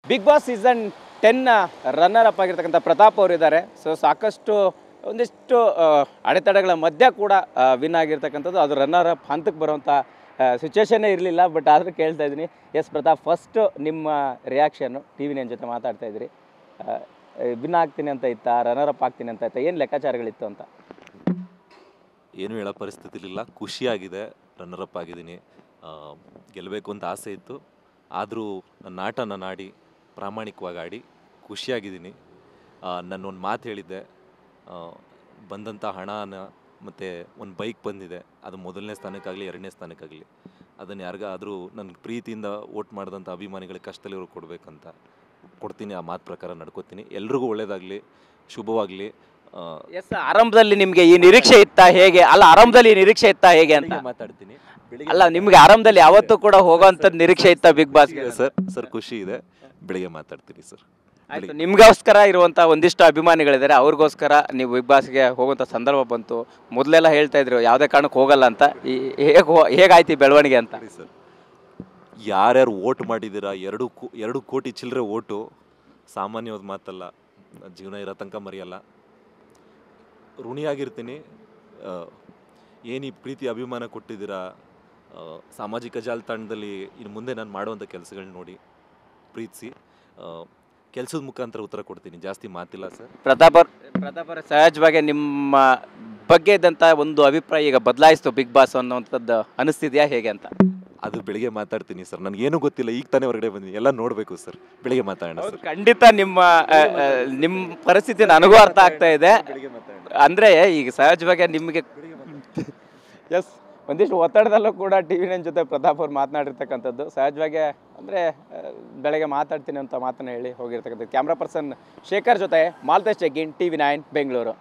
Big Boss season 10 runner up ಆಗಿರ್ತಕ್ಕಂಥ ಪ್ರತಾಪ್ ಅವರು ಇದ್ದಾರೆ. ಸೊ ಸಾಕಷ್ಟು ಒಂದಿಷ್ಟು ಅಡೆತಡೆಗಳ ಮಧ್ಯೆ ಕೂಡ ವಿನ್ ಆಗಿರ್ತಕ್ಕಂಥದ್ದು. ಅದು ರನ್ನರ್ ಅಪ್ ಹಂತಕ್ಕೆ ಬರುವಂಥ ಸಿಚುವೇಶನ್ನೇ ಇರಲಿಲ್ಲ. ಬಟ್ ಆದರೂ ಕೇಳ್ತಾ ಇದ್ದೀನಿ. ಎಸ್ ಪ್ರತಾಪ್, ಫಸ್ಟು ನಿಮ್ಮ ರಿಯಾಕ್ಷನ್ನು ಟಿ ವಿ ನನ್ನ ಜೊತೆ ಮಾತಾಡ್ತಾ ಇದ್ರಿ. ವಿನ್ ಆಗ್ತೀನಿ ಅಂತ ಇತ್ತಾ, ರನ್ನರ್ ಅಪ್ ಆಗ್ತೀನಿ ಅಂತ ಇತ್ತಾ, ಏನು ಲೆಕ್ಕಾಚಾರಗಳಿತ್ತು ಅಂತ? ಏನು ಹೇಳೋ ಪರಿಸ್ಥಿತಿ ಇರಲಿಲ್ಲ. ಖುಷಿಯಾಗಿದೆ, ರನ್ನರ್ ಅಪ್ ಆಗಿದ್ದೀನಿ. ಗೆಲ್ಲಬೇಕು ಅಂತ ಆಸೆ ಇತ್ತು. ಆದರೂ ನನ್ನ ಆಟನ ಆಡಿ ಪ್ರಾಮಾಣಿಕವಾಗಿ ಆಡಿ ಖುಷಿಯಾಗಿದ್ದೀನಿ. ನಾನೊಂದು ಮಾತು ಹೇಳಿದ್ದೆ, ಬಂದಂಥ ಹಣನ ಮತ್ತು ಒಂದು ಬೈಕ್ ಬಂದಿದೆ, ಅದು ಮೊದಲನೇ ಸ್ಥಾನಕ್ಕಾಗಲಿ ಎರಡನೇ ಸ್ಥಾನಕ್ಕಾಗಲಿ ಅದನ್ನು ಯಾರಿಗಾದರೂ ನನ್ನ ಪ್ರೀತಿಯಿಂದ ವೋಟ್ ಮಾಡಿದಂಥ ಅಭಿಮಾನಿಗಳಿಗೆ ಕಷ್ಟದಲ್ಲಿವರು ಕೊಡಬೇಕಂತ ಕೊಡ್ತೀನಿ. ಆ ಮಾತು ಪ್ರಕಾರ ನಡ್ಕೋತೀನಿ. ಎಲ್ರಿಗೂ ಒಳ್ಳೆಯದಾಗಲಿ, ಶುಭವಾಗಲಿ. ಎಸ್, ಆರಂಭದಲ್ಲಿ ನಿಮಗೆ ಈ ನಿರೀಕ್ಷೆ ಇತ್ತಾ ಹೇಗೆ? ಅಲ್ಲ, ಆರಂಭದಲ್ಲಿ ಈ ನಿರೀಕ್ಷೆ ಇತ್ತಾ ಹೇಗೆ ಅಂತ ಮಾತಾಡ್ತೀನಿ. ಅಲ್ಲ, ನಿಮಗೆ ಆರಂಭದಲ್ಲಿ ಯಾವತ್ತೂ ಕೂಡ ಹೋಗೋಂಥದ್ದು ನಿರೀಕ್ಷೆ ಇತ್ತಾ ಬಿಗ್ ಬಾಸ್ಗೆ? ಸರ್ ಖುಷಿ ಇದೆ, ಬೆಳಿಗ್ಗೆ ಮಾತಾಡ್ತೀನಿ ಸರ್. ಆಯಿತು, ನಿಮಗೋಸ್ಕರ ಇರುವಂಥ ಒಂದಿಷ್ಟು ಅಭಿಮಾನಿಗಳಿದ್ದಾರೆ, ಅವ್ರಿಗೋಸ್ಕರ ನೀವು ಬಿಗ್ ಬಾಸ್ಗೆ ಹೋಗುವಂಥ ಸಂದರ್ಭ ಬಂತು. ಮೊದಲೆಲ್ಲ ಹೇಳ್ತಾ ಇದ್ರು ಯಾವುದೇ ಕಾರಣಕ್ಕೆ ಹೋಗಲ್ಲ ಅಂತ. ಹೇಗಾಯ್ತು ಈ ಬೆಳವಣಿಗೆ ಅಂತ? ಸರ್, ಯಾರ್ಯಾರು ವೋಟ್ ಮಾಡಿದ್ದೀರಾ, 2 ಕೋಟಿ ಚಿಲ್ಲರೆ ಓಟು ಸಾಮಾನ್ಯವಾದ ಮಾತಲ್ಲ. ಜೀವನ ಇರೋ ತನಕ ಮರೆಯಲ್ಲ. ಋಣಿಯಾಗಿರ್ತೀನಿ. ಏನು ಈ ಪ್ರೀತಿ ಅಭಿಮಾನ ಕೊಟ್ಟಿದ್ದೀರಾ, ಸಾಮಾಜಿಕ ಜಾಲತಾಣದಲ್ಲಿ ಇನ್ನು ಮುಂದೆ ನಾನು ಮಾಡುವಂಥ ಕೆಲಸಗಳನ್ನ ನೋಡಿ ಪ್ರೀತಿಸಿ ಕೆಲಸದ ಮುಖಾಂತರ ಉತ್ತರ ಕೊಡ್ತೀನಿ. ಜಾಸ್ತಿ ಮಾತಿಲ್ಲ ಸರ್. ಪ್ರತಾಪ್ ಅವರ ಸಹಜವಾಗಿ ನಿಮ್ಮ ಬಗ್ಗೆ ಇದ್ದಂಥ ಒಂದು ಅಭಿಪ್ರಾಯ ಈಗ ಬದಲಾಯಿಸ್ತು ಬಿಗ್ ಬಾಸ್ ಅನ್ನೋವಂಥದ್ದು ಅನಿಸ್ತಿದೆಯಾ ಹೇಗೆ ಅಂತ? ಅದು ಬೆಳಿಗ್ಗೆ ಮಾತಾಡ್ತೀನಿ ಸರ್. ನನಗೇನು ಗೊತ್ತಿಲ್ಲ, ಈಗ ತಾನೇ ಹೊರಗಡೆ ಬಂದಿನಿ, ಎಲ್ಲ ನೋಡಬೇಕು ಸರ್. ಬೆಳಿಗ್ಗೆ ಮಾತಾಡೋಣ ಸರ್. ಖಂಡಿತ ನಿಮ್ಮ ಪರಿಸ್ಥಿತಿ ನನಗೂ ಅರ್ಥ ಆಗ್ತಾ ಇದೆ. ಅಂದರೆ ಈಗ ಸಹಜವಾಗಿ ನಿಮಗೆ ಎಸ್ ಒಂದಿಷ್ಟು ಒತ್ತಡದಲ್ಲೂ ಕೂಡ ಟಿ ವಿ ನನ್ನ ಜೊತೆ ಪ್ರತಾಪ್ ಅವ್ರು ಮಾತನಾಡಿರ್ತಕ್ಕಂಥದ್ದು ಸಹಜವಾಗಿ. ಅಂದರೆ ಬೆಳಗ್ಗೆ ಮಾತಾಡ್ತೀನಿ ಅಂತ ಮಾತನ್ನು ಹೇಳಿ ಹೋಗಿರ್ತಕ್ಕಂಥದ್ದು. ಕ್ಯಾಮ್ರಾ ಪರ್ಸನ್ ಶೇಖರ್ ಜೊತೆ ಮಾಲ್ತೇಶ್ ಜಗ್ಗಿನ್, TV9 ಬೆಂಗಳೂರು.